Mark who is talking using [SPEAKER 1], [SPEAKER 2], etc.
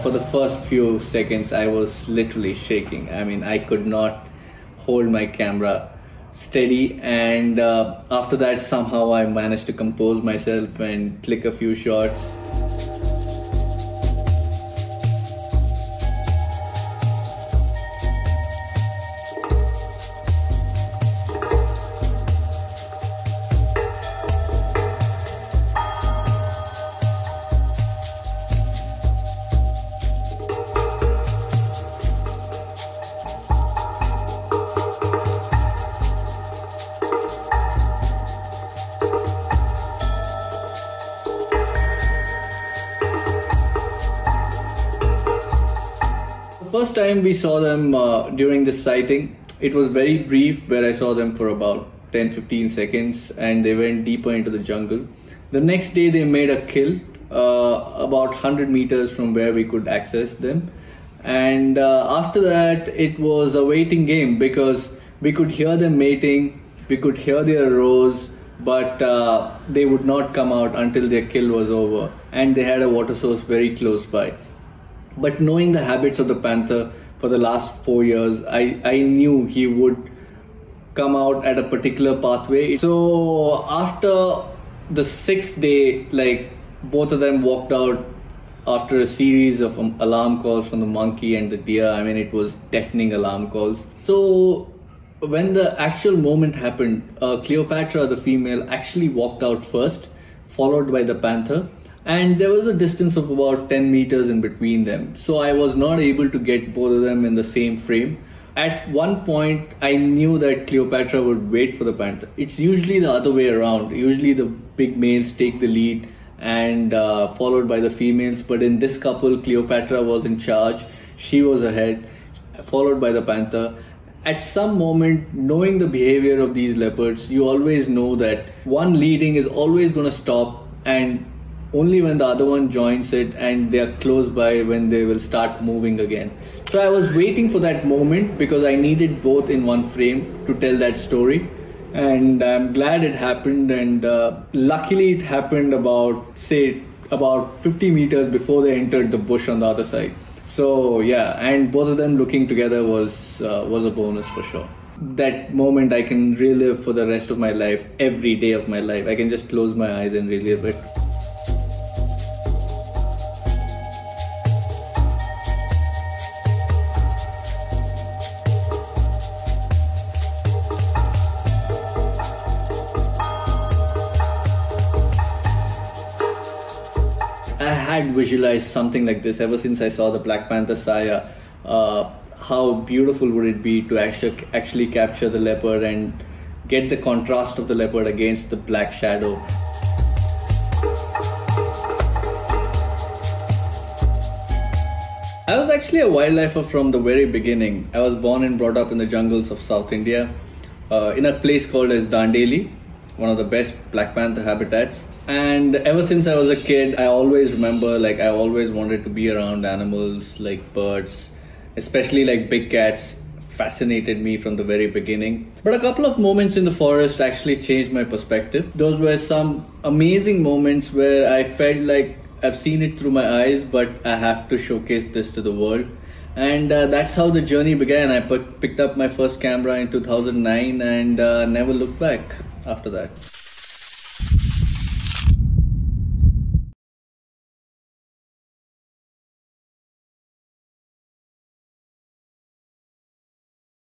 [SPEAKER 1] For the first few seconds, I was literally shaking. I mean, I could not hold my camera steady, and after that somehow I managed to compose myself and click a few shots. First time we saw them during this sighting, it was very brief, where I saw them for about 10-15 seconds and they went deeper into the jungle. The next day they made a kill about 100 meters from where we could access them, and after that it was a waiting game, because we could hear them mating, we could hear their roars, but they would not come out until their kill was over, and they had a water source very close by. But knowing the habits of the panther for the last 4 years, I knew he would come out at a particular pathway. So after the 6th day, like, both of them walked out after a series of alarm calls from the monkey and the deer. I mean, it was deafening alarm calls. So when the actual moment happened, Cleopatra, the female, actually walked out first, followed by the panther. And there was a distance of about 10 meters in between them. So I was not able to get both of them in the same frame. At one point, I knew that Cleopatra would wait for the panther. It's usually the other way around. Usually the big males take the lead and followed by the females. But in this couple, Cleopatra was in charge. She was ahead, followed by the panther. At some moment, knowing the behavior of these leopards, you always know that one leading is always going to stop, and only when the other one joins it and they are close by when they will start moving again. So I was waiting for that moment because I needed both in one frame to tell that story. And I'm glad it happened, and luckily it happened about 50 meters before they entered the bush on the other side. So yeah, and both of them looking together was a bonus for sure. That moment I can relive for the rest of my life, every day of my life. I can just close my eyes and relive it. I had visualized something like this ever since I saw the Black Panther Saaya. How beautiful would it be to actually capture the leopard and get the contrast of the leopard against the black shadow. I was actually a wildlifer from the very beginning. I was born and brought up in the jungles of South India, in a place called as Dandeli, one of the best Black Panther habitats. And ever since I was a kid, I always remember, like, I always wanted to be around animals like birds, especially like big cats. Fascinated me from the very beginning. But a couple of moments in the forest actually changed my perspective. Those were some amazing moments where I felt like I've seen it through my eyes, but I have to showcase this to the world. And that's how the journey began. I picked up my first camera in 2009 and never looked back after that.